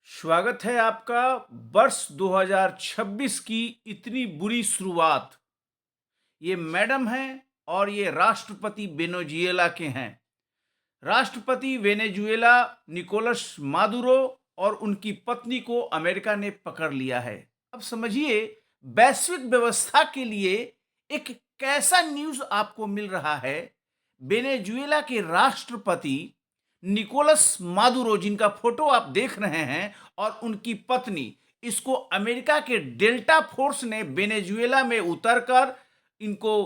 स्वागत है आपका। वर्ष 2026 की इतनी बुरी शुरुआत। ये मैडम हैं और ये राष्ट्रपति वेनेजुएला के हैं। राष्ट्रपति वेनेजुएला निकोलस मादुरो और उनकी पत्नी को अमेरिका ने पकड़ लिया है। अब समझिए, वैश्विक व्यवस्था के लिए एक कैसा न्यूज़ आपको मिल रहा है। वेनेजुएला के राष्ट्रपति निकोलस मादुरो, जिनका फोटो आप देख रहे हैं, और उनकी पत्नी, इसको अमेरिका के डेल्टा फोर्स ने वेनेजुएला में उतरकर इनको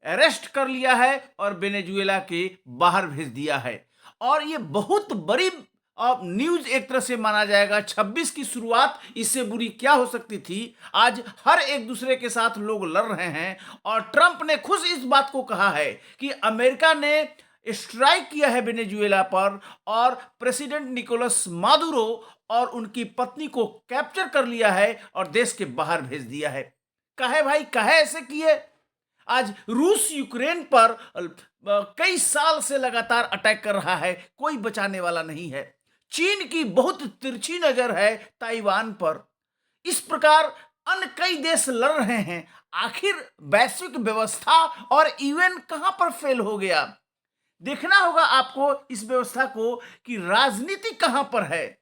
अरेस्ट कर लिया है और वेनेजुएला के बाहर भेज दिया है। और ये बहुत बड़ी न्यूज एक तरह से माना जाएगा। 26 की शुरुआत इससे बुरी क्या हो सकती थी। आज हर एक दूसरे के साथ लोग लड़ रहे हैं और ट्रंप ने खुद इस बात को कहा है कि अमेरिका ने स्ट्राइक किया है वेनेजुएला पर और प्रेसिडेंट निकोलस मादुरो और उनकी पत्नी को कैप्चर कर लिया है और देश के बाहर भेज दिया है। कहे भाई, कहे ऐसे किए। आज रूस यूक्रेन पर कई साल से लगातार अटैक कर रहा है, कोई बचाने वाला नहीं है। चीन की बहुत तिरछी नजर है ताइवान पर। इस प्रकार अन्य कई देश लड़ रहे हैं। आखिर वैश्विक व्यवस्था और यूएन कहां पर फेल हो गया। देखना होगा आपको इस व्यवस्था को कि राजनीति कहां पर है।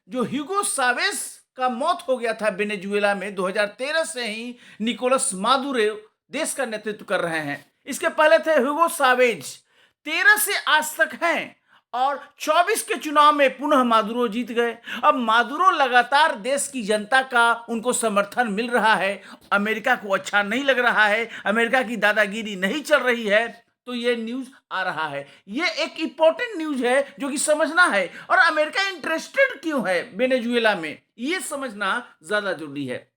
जो ह्यूगो सावेज का मौत हो गया था वेनेजुएला में 2013 से ही निकोलस मादुरो देश का नेतृत्व कर रहे हैं। इसके पहले थे ह्यूगो सावेज। 13 से आज तक हैं और 24 के चुनाव में पुनः मादुरो जीत गए। अब मादुरो लगातार देश की जनता का उनको समर्थन मिल रहा है। अमेरिका को अच्छा नहीं लग रहा है, अमेरिका की दादागिरी नहीं चल रही है, तो ये न्यूज आ रहा है। ये एक इंपॉर्टेंट न्यूज है जो कि समझना है। और अमेरिका इंटरेस्टेड क्यों है वेनेजुएला में, ये समझना ज्यादा जरूरी है।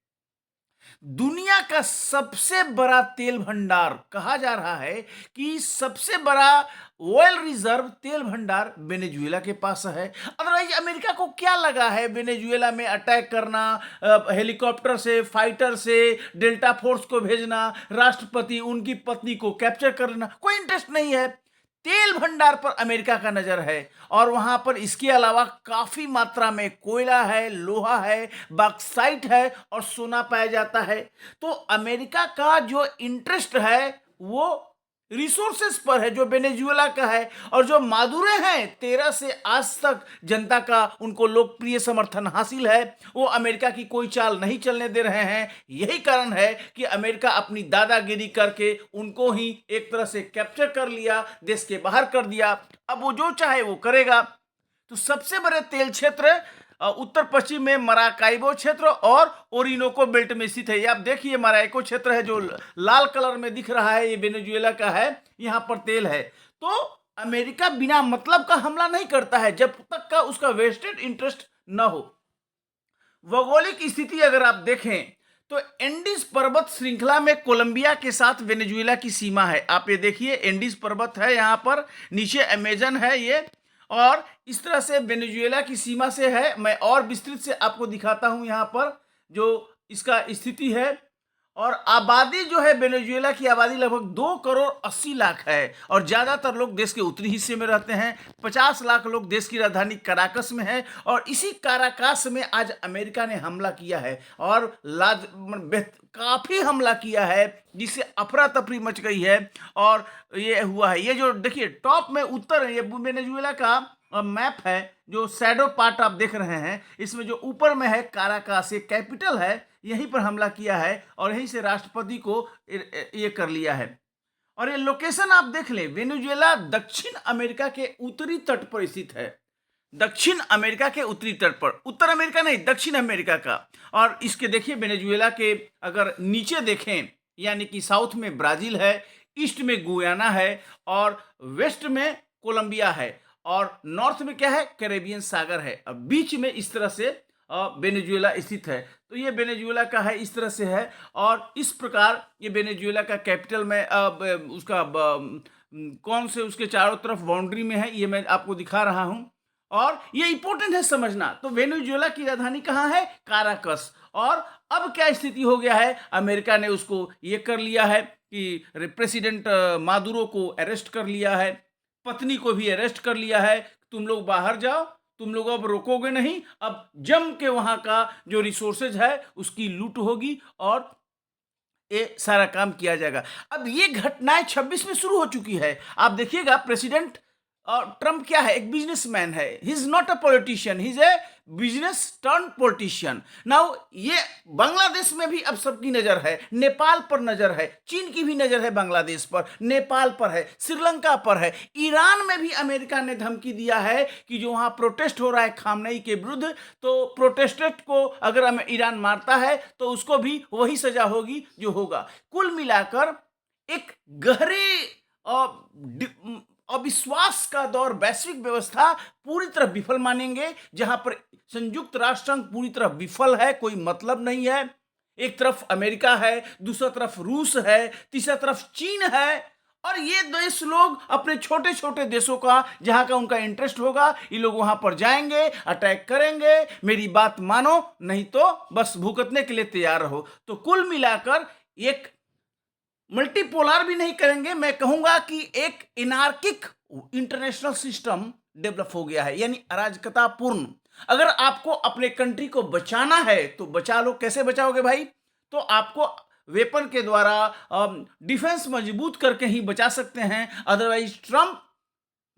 दुनिया का सबसे बड़ा तेल भंडार कहा जा रहा है कि सबसे बड़ा ऑयल रिजर्व तेल भंडार वेनेजुएला के पास है। अदरवाइज अमेरिका को क्या लगा है वेनेजुएला में अटैक करना, हेलीकॉप्टर से, फाइटर से, डेल्टा फोर्स को भेजना, राष्ट्रपति उनकी पत्नी को कैप्चर करना, कोई इंटरेस्ट नहीं है। तेल भंडार पर अमेरिका का नजर है और वहां पर इसके अलावा काफी मात्रा में कोयला है, लोहा है, बॉक्साइट है और सोना पाया जाता है। तो अमेरिका का जो इंटरेस्ट है वो रिसोर्सेस पर है जो वेनेजुएला का है। और जो मादुरो हैं, 13 से आज तक जनता का उनको लोकप्रिय समर्थन हासिल है। वो अमेरिका की कोई चाल नहीं चलने दे रहे हैं। यही कारण है कि अमेरिका अपनी दादागिरी करके उनको ही एक तरह से कैप्चर कर लिया, देश के बाहर कर दिया। अब वो जो चाहे वो करेगा। तो सबसे बड़े तेल क्षेत्र उत्तर पश्चिम में मराकाइबो क्षेत्र और ओरिनोको बेल्ट में स्थित है। ये आप देखिए, मराइको क्षेत्र है जो लाल कलर में दिख रहा है, ये वेनेजुएला का है। यहां पर तेल है। तो अमेरिका बिना मतलब का हमला नहीं करता है जब तक का उसका वेस्टेड इंटरेस्ट न हो। भौगोलिक स्थिति अगर आप देखें तो एंडीज पर्वत श्रृंखला में कोलंबिया के साथ वेनेजुएला की सीमा है। आप ये देखिए, एंडीज पर्वत है यहाँ पर, नीचे अमेजन है ये, और इस तरह से वेनेजुएला की सीमा से है। मैं और विस्तृत से आपको दिखाता हूँ यहाँ पर जो इसका स्थिति है। और आबादी जो है, वेनेजुएला की आबादी लगभग 2 करोड़ 80 लाख है और ज़्यादातर लोग देश के उत्तरी हिस्से में रहते हैं। 50 लाख लोग देश की राजधानी काराकस में है और इसी काराकस में आज अमेरिका ने हमला किया है और काफ़ी हमला किया है, जिससे अफरा तफरी मच गई है। और ये हुआ है, ये जो देखिए टॉप में उत्तर, ये वेनेजुएला का मैप है, जो शैडो पार्ट आप देख रहे हैं, इसमें जो ऊपर में है काराकास, ये कैपिटल है, यहीं पर हमला किया है और यहीं से राष्ट्रपति को ये कर लिया है। और ये लोकेशन आप देख लें, वेनेजुएला दक्षिण अमेरिका के उत्तरी तट पर स्थित है। दक्षिण अमेरिका के उत्तरी तट पर, उत्तर अमेरिका नहीं, दक्षिण अमेरिका का। और इसके देखिए वेनेजुएला के अगर नीचे देखें, यानी कि साउथ में ब्राजील है, ईस्ट में गुयाना है और वेस्ट में कोलंबिया है और नॉर्थ में क्या है, कैरेबियन सागर है। अब बीच में इस तरह से वेनेजुएला स्थित है। तो ये वेनेजुएला का है, इस तरह से है। और इस प्रकार ये वेनेजुएला का कैपिटल में उसका कौन से उसके चारों तरफ बाउंड्री में है, ये मैं आपको दिखा रहा हूं। और ये इंपॉर्टेंट है समझना। तो वेनेजुएला की राजधानी कहाँ है, काराकस। और अब क्या स्थिति हो गया है, अमेरिका ने उसको ये कर लिया है कि प्रेसिडेंट मादुरो को अरेस्ट कर लिया है, पत्नी को भी अरेस्ट कर लिया है। तुम लोग बाहर जाओ, तुम लोग अब रोकोगे नहीं, अब जम के वहां का जो रिसोर्सेज है उसकी लूट होगी और ये सारा काम किया जाएगा। अब ये घटनाएं 26 में शुरू हो चुकी है। आप देखिएगा प्रेसिडेंट ट्रम्प क्या है, एक बिजनेसमैन है, he is not a politician, he is a business turn politician. Now ये बांग्लादेश में भी अब सबकी नजर है, नेपाल पर नजर है, चीन की भी नजर है बांग्लादेश पर, नेपाल पर है, श्रीलंका पर है, ईरान में भी अमेरिका ने धमकी दिया है कि जो वहां प्रोटेस्ट हो रहा है खामनेई के विरुद्ध, तो प्रोटेस्टेंट को अगर ईरान मारता है तो उसको भी वही सजा होगी जो होगा। कुल मिलाकर एक गहरे अविश्वास का दौर, वैश्विक व्यवस्था पूरी तरह विफल मानेंगे, जहां पर संयुक्त राष्ट्र संघ पूरी तरह विफल है, कोई मतलब नहीं है। एक तरफ अमेरिका है, दूसरा तरफ रूस है, तीसरा तरफ चीन है, और ये देश लोग अपने छोटे छोटे देशों का, जहां का उनका इंटरेस्ट होगा, ये लोग वहां पर जाएंगे, अटैक करेंगे। मेरी बात मानो, नहीं तो बस भुगतने के लिए तैयार रहो। तो कुल मिलाकर एक मल्टीपोलर भी नहीं करेंगे, मैं कहूंगा कि एक इनार्किक इंटरनेशनल सिस्टम डेवलप हो गया है, यानी अराजकतापूर्ण। अगर आपको अपने कंट्री को बचाना है तो बचा लो। कैसे बचाओगे भाई? तो आपको वेपन के द्वारा डिफेंस मजबूत करके ही बचा सकते हैं। अदरवाइज ट्रम्प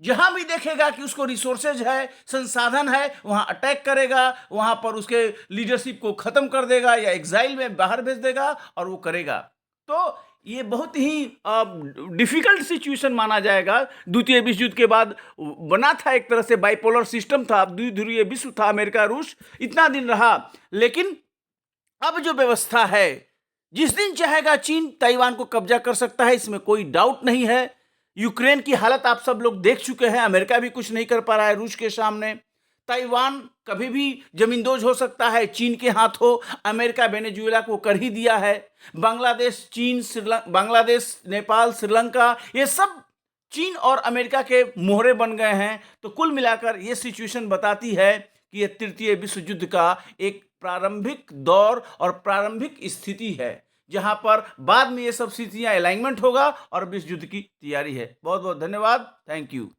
जहां भी देखेगा कि उसको रिसोर्सेज है, संसाधन है, वहां अटैक करेगा, वहां पर उसके लीडरशिप को खत्म कर देगा या एग्जाइल में बाहर भेज देगा, और वो करेगा। तो ये बहुत ही डिफिकल्ट सिचुएशन माना जाएगा। द्वितीय विश्व युद्ध के बाद बना था, एक तरह से बाइपोलर सिस्टम था, द्विध्रुवीय विश्व था, अमेरिका रूस इतना दिन रहा। लेकिन अब जो व्यवस्था है, जिस दिन चाहेगा चीन ताइवान को कब्जा कर सकता है, इसमें कोई डाउट नहीं है। यूक्रेन की हालत आप सब लोग देख चुके हैं, अमेरिका भी कुछ नहीं कर पा रहा है रूस के सामने। ताइवान कभी भी जमींदोज हो सकता है, चीन के हाथों। अमेरिका वेनेजुएला को कर ही दिया है। बांग्लादेश, चीन, बांग्लादेश, नेपाल, श्रीलंका, ये सब चीन और अमेरिका के मोहरे बन गए हैं। तो कुल मिलाकर ये सिचुएशन बताती है कि यह तृतीय विश्व युद्ध का एक प्रारंभिक दौर और प्रारंभिक स्थिति है, जहां पर बाद में ये सब स्थितियां अलाइनमेंट होगा और विश्व युद्ध की तैयारी है। बहुत बहुत धन्यवाद। Thank you.